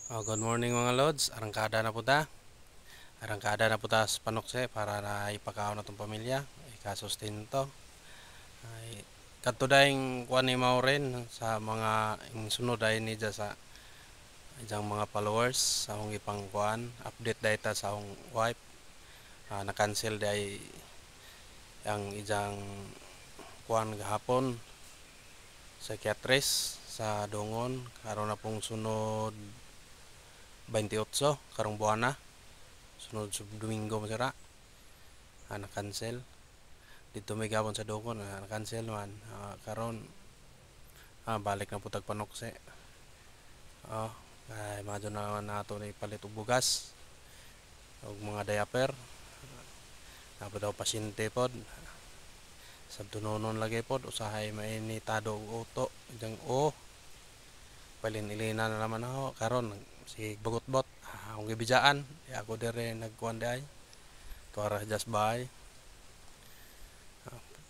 Good morning mga lods. Arangkada na po ta. Arangkada na po ta sa panukse para na ipakaon na itong pamilya. Ikasustain to. Ay, kadto dahing kuan ni mao rin sa mga sunod dahil ni sa ijang mga followers sa akong ipang kuan. Update data sa akong wife. Na-cancel dahil ang ijang kuan gahapon psychiatrist sa Dongon. Karon na pong sunod 28 karong buwan na. Sunod sa Domingo masira. Na-cancel. Dito may gabon sa Dongon na-cancel man. Karon balik na putag panukse. Kay madyo na naman nato na ipalit og bugas og mga diaper. Napa daw pasyente pod. Sabtunonon lagi pod usahay mainitado og uto jang palin-ilina na naman ako karon si bagot-bot akong gibijaan ako dire nagkuan day tuara just by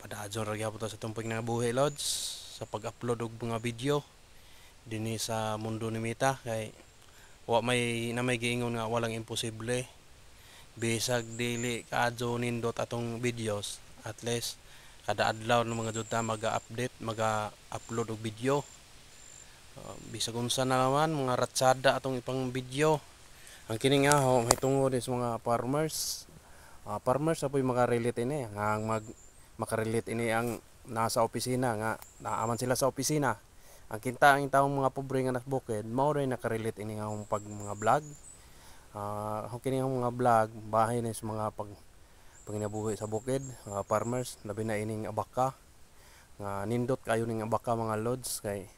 padaadyon ra gyapon sa tumpig nga buhi lods sa pag-upload og mga video dinhi sa mundo ni Mita kay wa may giingon nga walang imposible bisag dili kaadyo nindot atong videos at least kada adlaw ng mga juta maga-update maga-upload og video. Bisag unsa na naman mga ratsada atong ipang video ang kini nga may tungod is mga farmers apoy makarelate ini ang makarelate ini ang nasa opisina nga naaman sila sa opisina ang kinta ang taong mga pobre nga nasbukid mao ray nakarelate ini nga pag mga vlog kini ang mga vlog bahay na sa mga panginabuhi sa bukid farmers labi na ining abaka nga nindot kayo ning abaka mga lods kay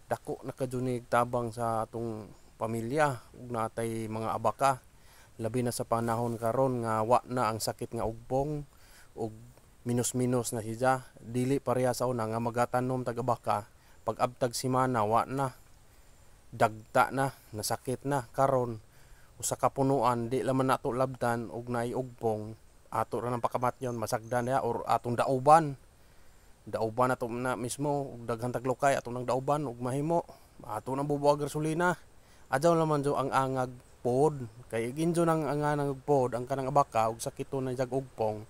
dako nakajunig tabang sa atong pamilya ug natay mga abaka labi na sa panahon karon nga wa na ang sakit nga ugbong ug minus na siya dili pareha sa una nga magatanom tag abaka pag abtag simana wa na dagta na nasakit na karon usa ka punuan di laman nato labdan og naay ugbong ato ra nang pakamatyon masagdan ya or atong dauban ato na mismo ug daghang taglukay ato nang dauban ug mahimo ato nang bubuag gasolina adyaw naman jo ang angag pod kay ginjo nang anganang pod ang kanang abaka ug sakit na jag ugpong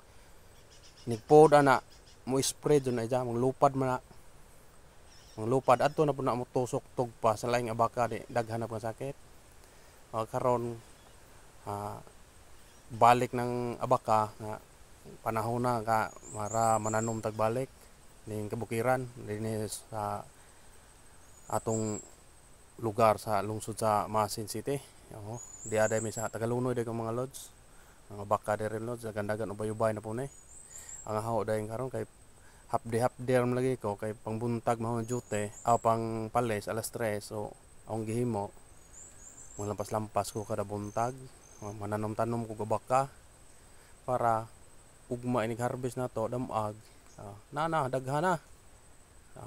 nigpod ana mo spread na ja manglupad man manglupad adto na pud na mo tusok tugpa sa laing abaka di daghan na pang sakit karon balik ng abaka nga panahon na ka mara mananom tagbalik ning kabukiran dinhi sa atong lugar sa lungsod sa Masin City. Di aday mi sa Tagalunoy day mga lods. Ang baka dire lods gandagan ubay-ubay na po ni. Ang hawo day karon kay hapde lagi ko kay pangbuntag mahon jute pang pales alas 3 so ang gihimo lampas ko kada buntag mananom-tanom ko baka para ugma inig harvest na to damag daghan na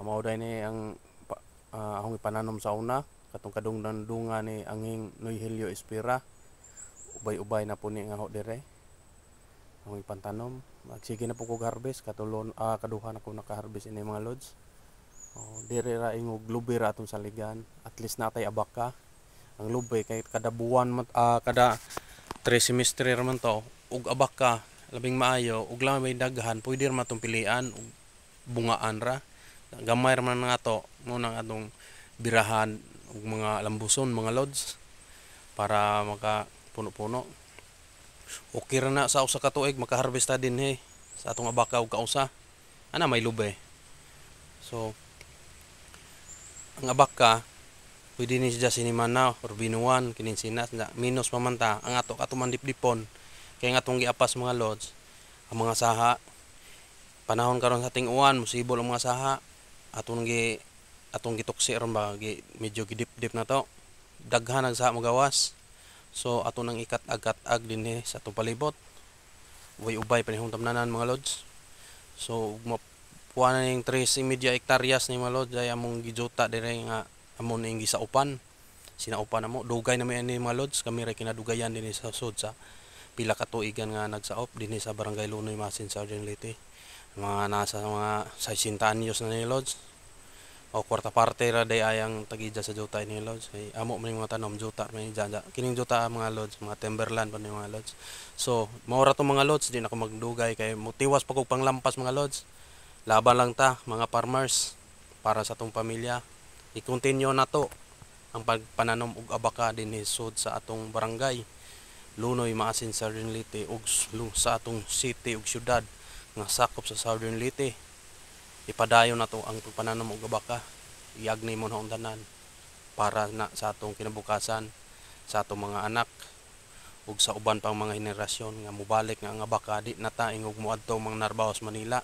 mao day ni ang akong ipananom sa una katong kadungdungan ni anging Noyhelio Espira ubay-ubay na po ni nga ho dire akong ipantanom magsige na po ko harvest katulon kaduha na ko naka-harvest ini mga lods dire ra ingog lubi ra atong saligan at least natay abaka ang lubi kay kada buwan kada 3 semestre man to ug abaka labing maayo ug lang may daghan pwede ra matong pilian ug bungaan ra gamay ra man nga to mo nang atong birahan ug mga lambuson mga lods para maka puno-puno okay ra na sa usa ka tuig maka-harvest ta dinhi sa atong abaka ug kausa ana may lube so ang abaka pwede ni siya sinimana or binuan kinin sinas minus mamanta ang ato katuman dipdipon kay nga atong giapas mga lods ang mga saha panahon karon sa ting-uwan musibol ang mga saha atong gituksi ron ba medyo gidip-dip na to daghan ang saha magawas so ato nang ikat-ag dinhi sa atong palibot ubay-ubay panihong tamnanan mga lods so mapuan na ning 3 media hektaryas ni mga lods ay among gijuta dire nga amon ing gisaupan sinaupan namo dugay na may ani mga lods kami ra kinadugayan dinhi sa sud sa pila ka tuigan nga nagsaop dinhi sa Barangay Lunoy Masin Southern Leyte mga nasa mga 60 anyos na ni lods o kwarta parte ra day ayang tagija sa juta ini lods kay amo man yung mga tanom juta may jaja kining juta mga lods mga timberland pa ni mga lods. So mao ra to mga lods, di na ako magdugay kay mutiwas pa kog panglampas mga lods. Laban lang ta mga farmers para sa atong pamilya. I-continue na to ang pagpananom og abaka dinhi sud sa atong barangay. Lunoy maasin Southern Leyte ug sa atong city ug syudad nga sakop sa Southern Leyte. Ipadayon na to ang pagpananom og abaka. Iagni mo na tanan para na sa atong kinabukasan, sa atong mga anak ug sa uban pang mga henerasyon nga mobalik nga ang abaka di na ta ingog moadto mga narbaho sa Manila.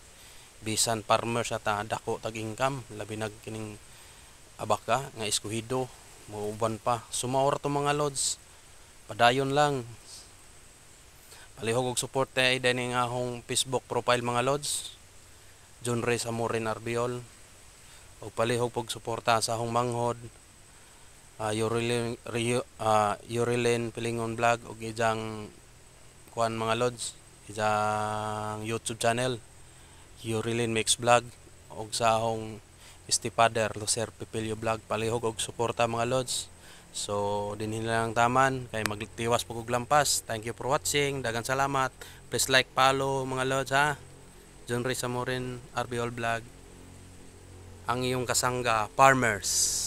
Bisan farmer sa ta dako tag income labi nag kining abaka nga eskuhido mauban pa sumaor to mga lods. Padayon lang. Palihog og support ay dining ahong Facebook profile mga lods. John Ray Samurin Arbiol. Og palihog pog suporta sa ahong manghod. Yurilin Pilingon Vlog og ijang kuan mga lods, ijang YouTube channel Yurilin Mix Vlog og sa ahong Stipader Loser Pipilio Vlog. Palihog og suporta mga lods. So dinhi lang taman kay magtiwas po kog lampas. Thank you for watching. Daghang salamat. Please like, follow mga lods ha. John Ray Samurin Arbiol Vlog. Ang iyong kasangga farmers.